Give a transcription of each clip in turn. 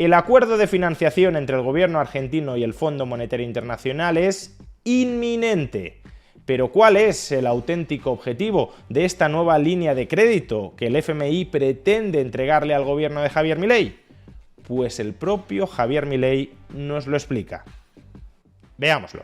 El acuerdo de financiación entre el gobierno argentino y el Fondo Monetario Internacional es inminente. Pero ¿cuál es el auténtico objetivo de esta nueva línea de crédito que el FMI pretende entregarle al gobierno de Javier Milei? Pues el propio Javier Milei nos lo explica. Veámoslo.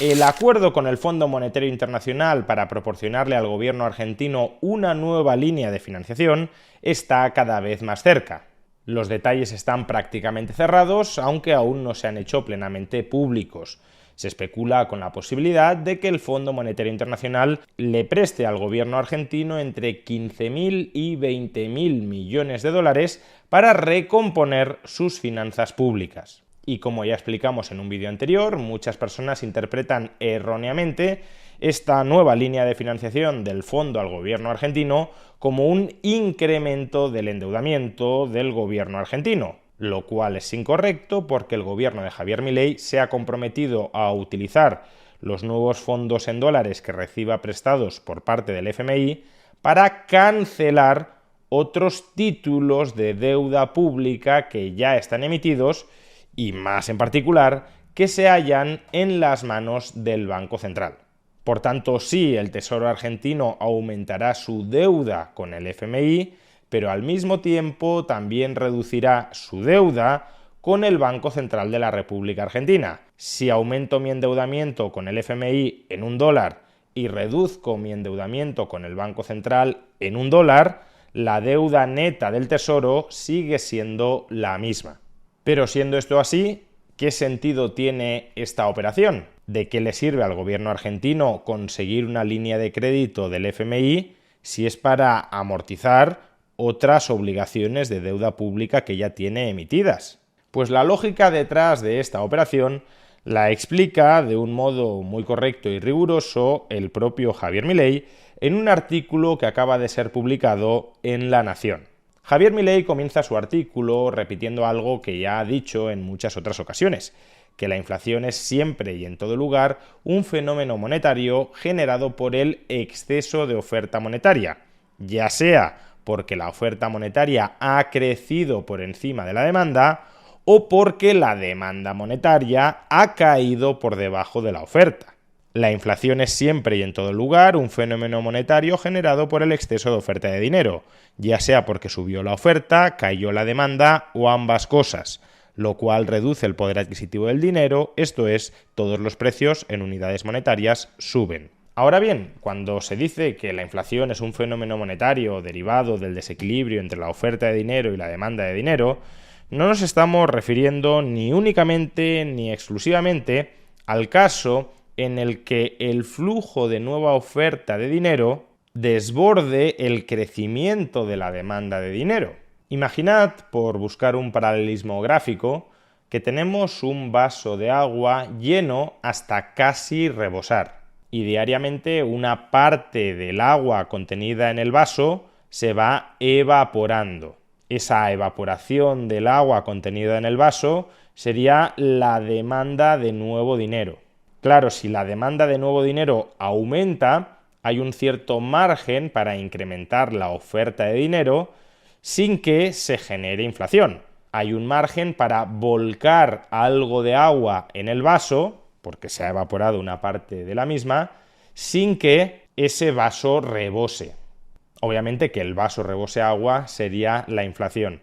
El acuerdo con el Fondo Monetario Internacional para proporcionarle al gobierno argentino una nueva línea de financiación está cada vez más cerca. Los detalles están prácticamente cerrados, aunque aún no se han hecho plenamente públicos. Se especula con la posibilidad de que el Fondo Monetario Internacional le preste al gobierno argentino entre 15.000 y 20.000 millones de dólares para recomponer sus finanzas públicas. Y como ya explicamos en un vídeo anterior, muchas personas interpretan erróneamente esta nueva línea de financiación del fondo al gobierno argentino como un incremento del endeudamiento del gobierno argentino, lo cual es incorrecto porque el gobierno de Javier Milei se ha comprometido a utilizar los nuevos fondos en dólares que reciba prestados por parte del FMI para cancelar otros títulos de deuda pública que ya están emitidos y más en particular que se hallan en las manos del Banco Central. Por tanto, sí, el Tesoro argentino aumentará su deuda con el FMI, pero al mismo tiempo también reducirá su deuda con el Banco Central de la República Argentina. Si aumento mi endeudamiento con el FMI en $1 y reduzco mi endeudamiento con el Banco Central en $1, la deuda neta del Tesoro sigue siendo la misma. Pero siendo esto así, ¿qué sentido tiene esta operación? ¿De qué le sirve al gobierno argentino conseguir una línea de crédito del FMI si es para amortizar otras obligaciones de deuda pública que ya tiene emitidas? Pues la lógica detrás de esta operación la explica de un modo muy correcto y riguroso el propio Javier Milei en un artículo que acaba de ser publicado en La Nación. Javier Milei comienza su artículo repitiendo algo que ya ha dicho en muchas otras ocasiones, que la inflación es siempre y en todo lugar un fenómeno monetario generado por el exceso de oferta monetaria, ya sea porque la oferta monetaria ha crecido por encima de la demanda o porque la demanda monetaria ha caído por debajo de la oferta. La inflación es siempre y en todo lugar un fenómeno monetario generado por el exceso de oferta de dinero, ya sea porque subió la oferta, cayó la demanda o ambas cosas, lo cual reduce el poder adquisitivo del dinero, esto es, todos los precios en unidades monetarias suben. Ahora bien, cuando se dice que la inflación es un fenómeno monetario derivado del desequilibrio entre la oferta de dinero y la demanda de dinero, no nos estamos refiriendo ni únicamente ni exclusivamente al caso en el que el flujo de nueva oferta de dinero desborde el crecimiento de la demanda de dinero. Imaginad, por buscar un paralelismo gráfico, que tenemos un vaso de agua lleno hasta casi rebosar y diariamente una parte del agua contenida en el vaso se va evaporando. Esa evaporación del agua contenida en el vaso sería la demanda de nuevo dinero. Claro, si la demanda de nuevo dinero aumenta, hay un cierto margen para incrementar la oferta de dinero sin que se genere inflación. Hay un margen para volcar algo de agua en el vaso, porque se ha evaporado una parte de la misma, sin que ese vaso rebose. Obviamente que el vaso rebose agua sería la inflación.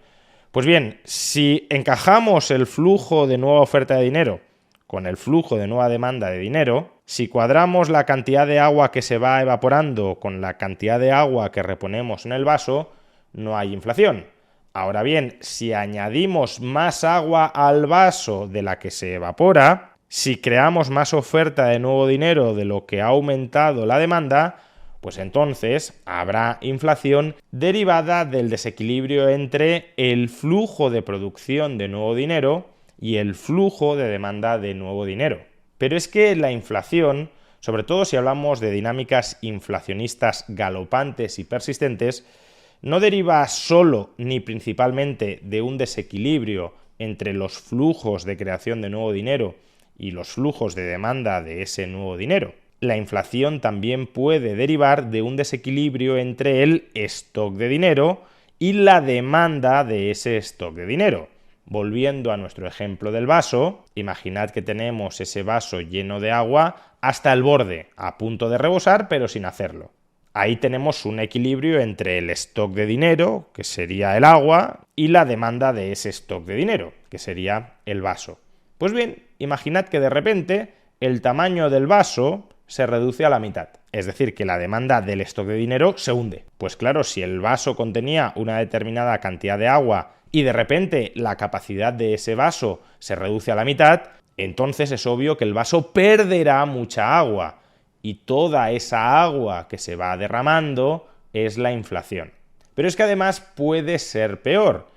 Pues bien, si encajamos el flujo de nueva oferta de dinero con el flujo de nueva demanda de dinero, si cuadramos la cantidad de agua que se va evaporando con la cantidad de agua que reponemos en el vaso, no hay inflación. Ahora bien, si añadimos más agua al vaso de la que se evapora, si creamos más oferta de nuevo dinero de lo que ha aumentado la demanda, pues entonces habrá inflación derivada del desequilibrio entre el flujo de producción de nuevo dinero y el flujo de demanda de nuevo dinero. Pero es que la inflación, sobre todo si hablamos de dinámicas inflacionistas galopantes y persistentes, no deriva solo ni principalmente de un desequilibrio entre los flujos de creación de nuevo dinero y los flujos de demanda de ese nuevo dinero. la inflación también puede derivar de un desequilibrio entre el stock de dinero y la demanda de ese stock de dinero. Volviendo a nuestro ejemplo del vaso, imaginad que tenemos ese vaso lleno de agua hasta el borde, a punto de rebosar, pero sin hacerlo. Ahí tenemos un equilibrio entre el stock de dinero, que sería el agua, y la demanda de ese stock de dinero, que sería el vaso. Pues bien, imaginad que de repente el tamaño del vaso se reduce a la mitad. Es decir, que la demanda del stock de dinero se hunde. Pues claro, si el vaso contenía una determinada cantidad de agua y de repente la capacidad de ese vaso se reduce a la mitad, entonces es obvio que el vaso perderá mucha agua. Y toda esa agua que se va derramando es la inflación. Pero es que además puede ser peor.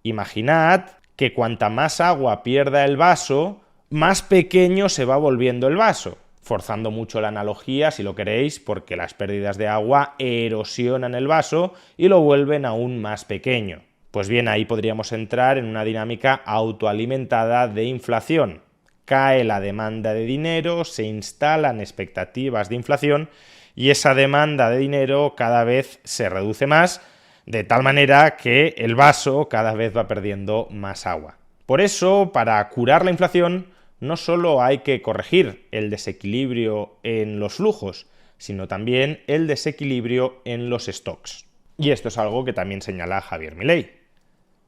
Imaginad que cuanta más agua pierda el vaso, más pequeño se va volviendo el vaso. Forzando mucho la analogía, si lo queréis, porque las pérdidas de agua erosionan el vaso y lo vuelven aún más pequeño. Pues bien, ahí podríamos entrar en una dinámica autoalimentada de inflación. Cae la demanda de dinero, se instalan expectativas de inflación y esa demanda de dinero cada vez se reduce más, de tal manera que el vaso cada vez va perdiendo más agua. Por eso, para curar la inflación, no solo hay que corregir el desequilibrio en los flujos, sino también el desequilibrio en los stocks. Y esto es algo que también señala Javier Milei.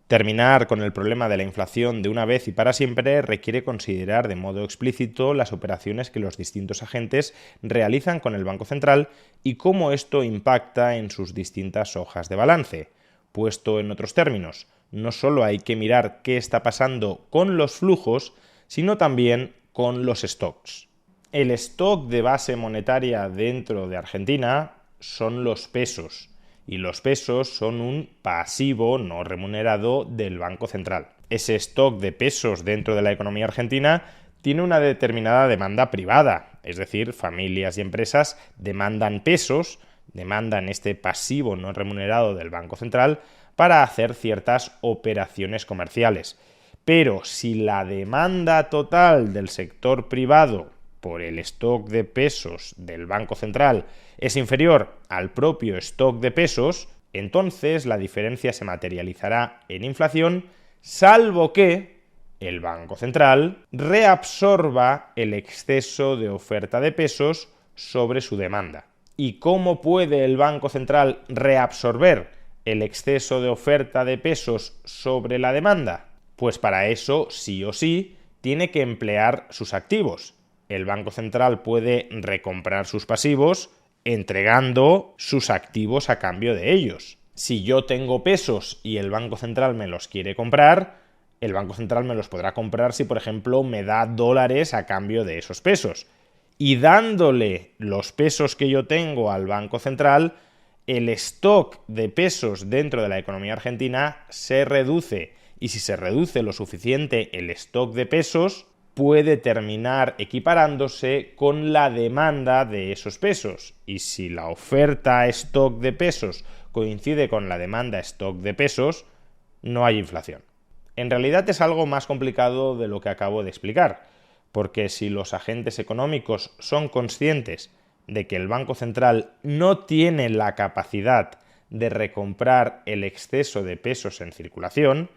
Terminar con el problema de la inflación de una vez y para siempre requiere considerar de modo explícito las operaciones que los distintos agentes realizan con el Banco Central y cómo esto impacta en sus distintas hojas de balance. Puesto en otros términos, no solo hay que mirar qué está pasando con los flujos, sino también con los stocks. El stock de base monetaria dentro de Argentina son los pesos, y los pesos son un pasivo no remunerado del Banco Central. Ese stock de pesos dentro de la economía argentina tiene una determinada demanda privada, es decir, familias y empresas demandan pesos, demandan este pasivo no remunerado del Banco Central para hacer ciertas operaciones comerciales. Pero si la demanda total del sector privado por el stock de pesos del Banco Central es inferior al propio stock de pesos, entonces la diferencia se materializará en inflación, salvo que el Banco Central reabsorba el exceso de oferta de pesos sobre su demanda. ¿Y cómo puede el Banco Central reabsorber el exceso de oferta de pesos sobre la demanda? Pues para eso, sí o sí, tiene que emplear sus activos. El Banco Central puede recomprar sus pasivos entregando sus activos a cambio de ellos. Si yo tengo pesos y el Banco Central me los quiere comprar, el Banco Central me los podrá comprar si, por ejemplo, me da dólares a cambio de esos pesos. Y dándole los pesos que yo tengo al Banco Central, el stock de pesos dentro de la economía argentina se reduce. Y si se reduce lo suficiente el stock de pesos, puede terminar equiparándose con la demanda de esos pesos. Y si la oferta stock de pesos coincide con la demanda stock de pesos, no hay inflación. En realidad es algo más complicado de lo que acabo de explicar, porque si los agentes económicos son conscientes de que el Banco Central no tiene la capacidad de recomprar el exceso de pesos en circulación,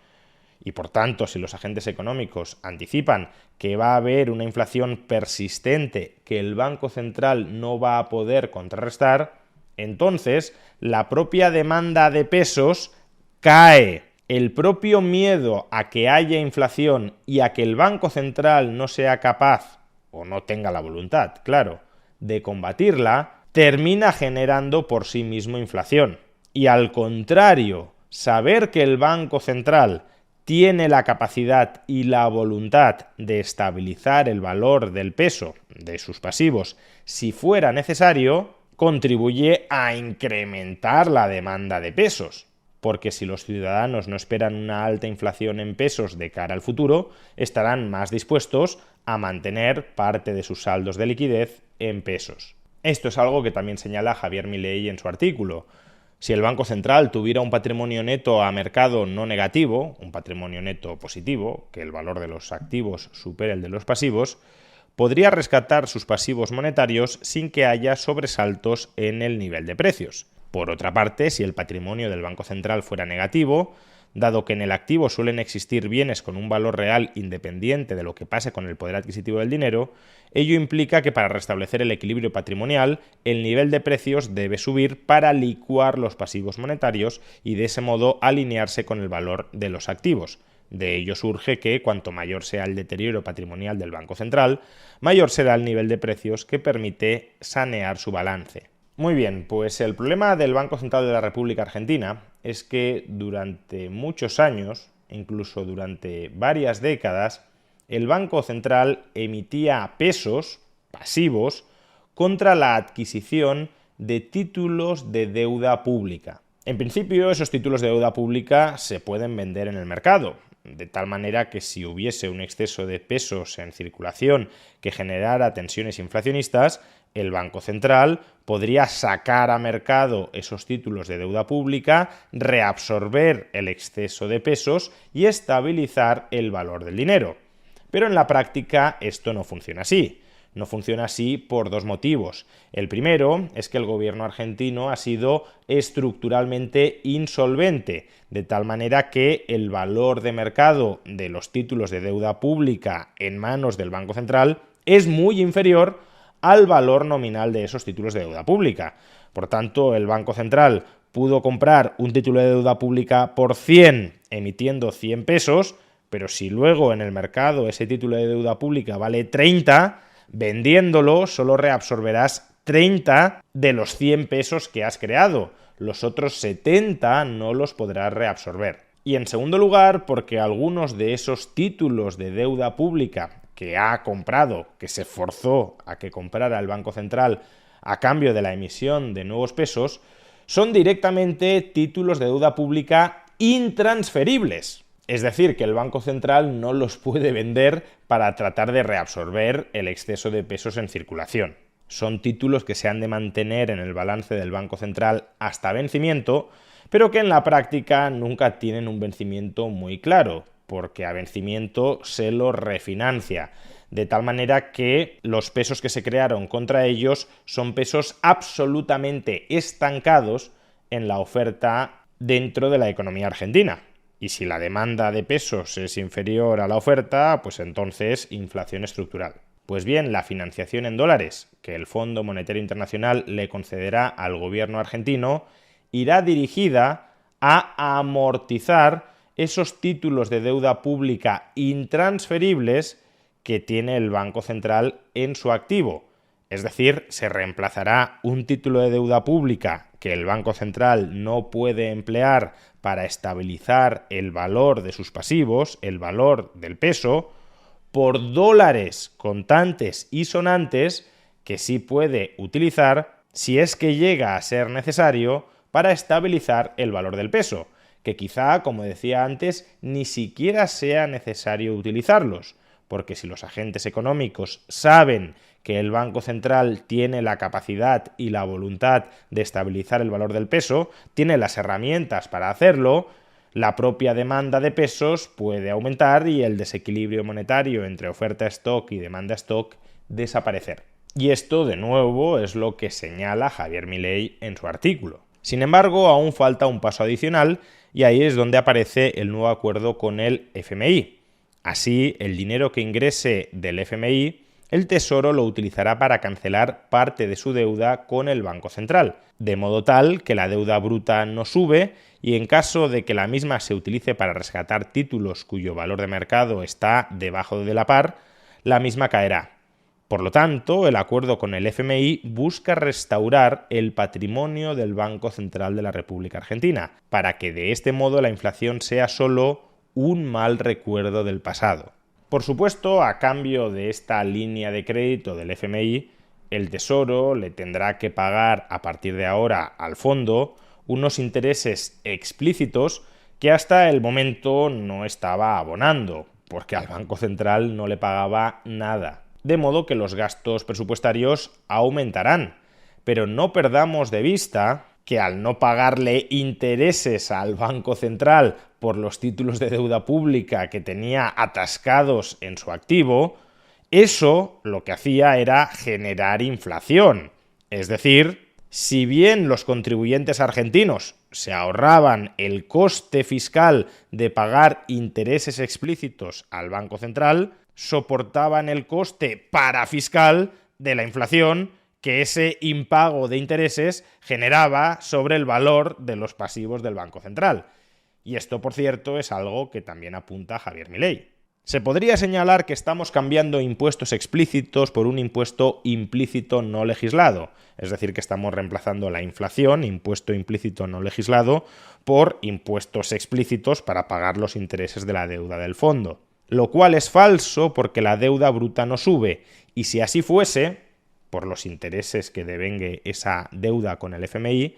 y por tanto, si los agentes económicos anticipan que va a haber una inflación persistente que el Banco Central no va a poder contrarrestar, entonces la propia demanda de pesos cae. El propio miedo a que haya inflación y a que el Banco Central no sea capaz, o no tenga la voluntad, claro, de combatirla, termina generando por sí mismo inflación. Y al contrario, saber que el Banco Central tiene la capacidad y la voluntad de estabilizar el valor del peso de sus pasivos si fuera necesario, contribuye a incrementar la demanda de pesos. Porque si los ciudadanos no esperan una alta inflación en pesos de cara al futuro, estarán más dispuestos a mantener parte de sus saldos de liquidez en pesos. Esto es algo que también señala Javier Milei en su artículo. Si el Banco Central tuviera un patrimonio neto a mercado no negativo, un patrimonio neto positivo, que el valor de los activos supere el de los pasivos, podría rescatar sus pasivos monetarios sin que haya sobresaltos en el nivel de precios. Por otra parte, si el patrimonio del Banco Central fuera negativo, dado que en el activo suelen existir bienes con un valor real independiente de lo que pase con el poder adquisitivo del dinero, ello implica que para restablecer el equilibrio patrimonial, el nivel de precios debe subir para licuar los pasivos monetarios y de ese modo alinearse con el valor de los activos. De ello surge que cuanto mayor sea el deterioro patrimonial del Banco Central, mayor será el nivel de precios que permite sanear su balance. Muy bien, pues el problema del Banco Central de la República Argentina es que durante muchos años, incluso durante varias décadas, el Banco Central emitía pesos pasivos contra la adquisición de títulos de deuda pública. En principio, esos títulos de deuda pública se pueden vender en el mercado, de tal manera que si hubiese un exceso de pesos en circulación que generara tensiones inflacionistas, el Banco Central podría sacar a mercado esos títulos de deuda pública, reabsorber el exceso de pesos y estabilizar el valor del dinero. Pero en la práctica esto no funciona así. No funciona así por dos motivos. El primero es que el gobierno argentino ha sido estructuralmente insolvente, de tal manera que el valor de mercado de los títulos de deuda pública en manos del Banco Central es muy inferior al valor nominal de esos títulos de deuda pública. Por tanto, el Banco Central pudo comprar un título de deuda pública por 100 emitiendo 100 pesos, pero si luego en el mercado ese título de deuda pública vale 30, vendiéndolo solo reabsorberás 30 de los 100 pesos que has creado. Los otros 70 no los podrás reabsorber. Y en segundo lugar, porque algunos de esos títulos de deuda pública que ha comprado, que se forzó a que comprara el Banco Central a cambio de la emisión de nuevos pesos, son directamente títulos de deuda pública intransferibles. Es decir, que el Banco Central no los puede vender para tratar de reabsorber el exceso de pesos en circulación. Son títulos que se han de mantener en el balance del Banco Central hasta vencimiento, pero que en la práctica nunca tienen un vencimiento muy claro, porque a vencimiento se los refinancia, de tal manera que los pesos que se crearon contra ellos son pesos absolutamente estancados en la oferta dentro de la economía argentina. Y si la demanda de pesos es inferior a la oferta, pues entonces inflación estructural. Pues bien, la financiación en dólares que el Fondo Monetario Internacional le concederá al gobierno argentino irá dirigida a amortizar esos títulos de deuda pública intransferibles que tiene el Banco Central en su activo. Es decir, se reemplazará un título de deuda pública que el Banco Central no puede emplear para estabilizar el valor de sus pasivos, el valor del peso, por dólares contantes y sonantes que sí puede utilizar si es que llega a ser necesario para estabilizar el valor del peso, que quizá, como decía antes, ni siquiera sea necesario utilizarlos, porque si los agentes económicos saben que el Banco Central tiene la capacidad y la voluntad de estabilizar el valor del peso, tiene las herramientas para hacerlo, la propia demanda de pesos puede aumentar y el desequilibrio monetario entre oferta-stock y demanda-stock desaparecer. Y esto, de nuevo, es lo que señala Javier Milei en su artículo. Sin embargo, aún falta un paso adicional y ahí es donde aparece el nuevo acuerdo con el FMI. Así, el dinero que ingrese del FMI, el Tesoro lo utilizará para cancelar parte de su deuda con el Banco Central, de modo tal que la deuda bruta no sube y en caso de que la misma se utilice para rescatar títulos cuyo valor de mercado está debajo de la par, la misma caerá. Por lo tanto, el acuerdo con el FMI busca restaurar el patrimonio del Banco Central de la República Argentina, para que de este modo la inflación sea solo un mal recuerdo del pasado. Por supuesto, a cambio de esta línea de crédito del FMI, el Tesoro le tendrá que pagar a partir de ahora al fondo unos intereses explícitos que hasta el momento no estaba abonando, porque al Banco Central no le pagaba nada. De modo que los gastos presupuestarios aumentarán. Pero no perdamos de vista que al no pagarle intereses al Banco Central por los títulos de deuda pública que tenía atascados en su activo, Eso lo que hacía era generar inflación. Es decir, si bien los contribuyentes argentinos se ahorraban el coste fiscal de pagar intereses explícitos al Banco Central, soportaban el coste parafiscal de la inflación que ese impago de intereses generaba sobre el valor de los pasivos del Banco Central. Y esto, por cierto, es algo que también apunta Javier Milei. Se podría señalar que estamos cambiando impuestos explícitos por un impuesto implícito no legislado, es decir, que estamos reemplazando la inflación, impuesto implícito no legislado, por impuestos explícitos para pagar los intereses de la deuda del fondo. Lo cual es falso porque la deuda bruta no sube, y si así fuese, por los intereses que devengue esa deuda con el FMI,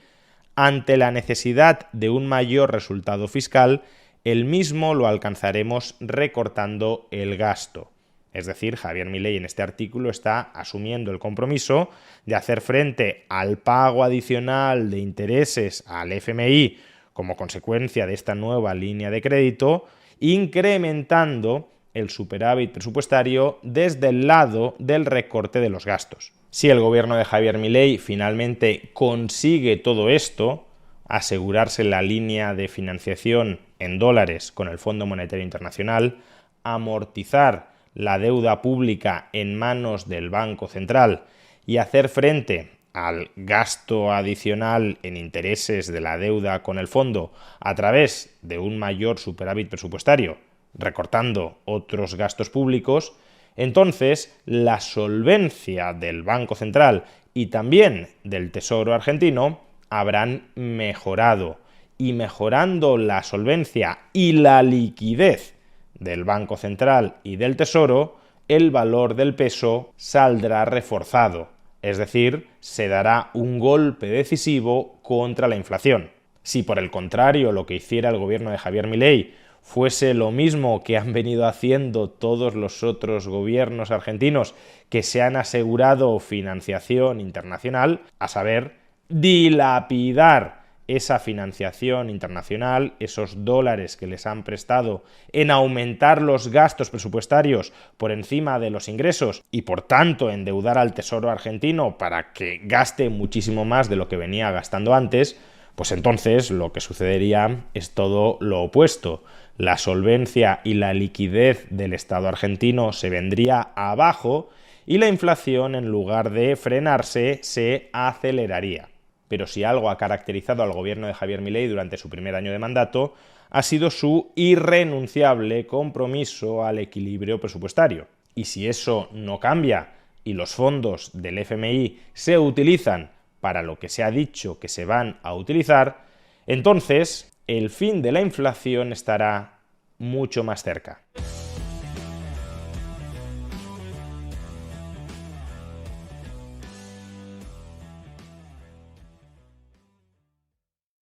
ante la necesidad de un mayor resultado fiscal, el mismo lo alcanzaremos recortando el gasto. Es decir, Javier Milei en este artículo está asumiendo el compromiso de hacer frente al pago adicional de intereses al FMI como consecuencia de esta nueva línea de crédito, incrementando el superávit presupuestario desde el lado del recorte de los gastos. Si el gobierno de Javier Milei finalmente consigue todo esto, asegurarse la línea de financiación en dólares con el Fondo Monetario Internacional, amortizar la deuda pública en manos del Banco Central y hacer frente al gasto adicional en intereses de la deuda con el fondo a través de un mayor superávit presupuestario, recortando otros gastos públicos, entonces la solvencia del Banco Central y también del Tesoro argentino habrán mejorado, y mejorando la solvencia y la liquidez del Banco Central y del Tesoro, el valor del peso saldrá reforzado, es decir, se dará un golpe decisivo contra la inflación. Si por el contrario lo que hiciera el gobierno de Javier Milei fuese lo mismo que han venido haciendo todos los otros gobiernos argentinos que se han asegurado financiación internacional, a saber, dilapidar esa financiación internacional, esos dólares que les han prestado, en aumentar los gastos presupuestarios por encima de los ingresos y por tanto endeudar al Tesoro argentino para que gaste muchísimo más de lo que venía gastando antes, pues entonces lo que sucedería es todo lo opuesto. La solvencia y la liquidez del Estado argentino se vendría abajo y la inflación, en lugar de frenarse, se aceleraría. Pero si algo ha caracterizado al gobierno de Javier Milei durante su primer año de mandato, ha sido su irrenunciable compromiso al equilibrio presupuestario. Y si eso no cambia y los fondos del FMI se utilizan para lo que se ha dicho que se van a utilizar, entonces el fin de la inflación estará mucho más cerca.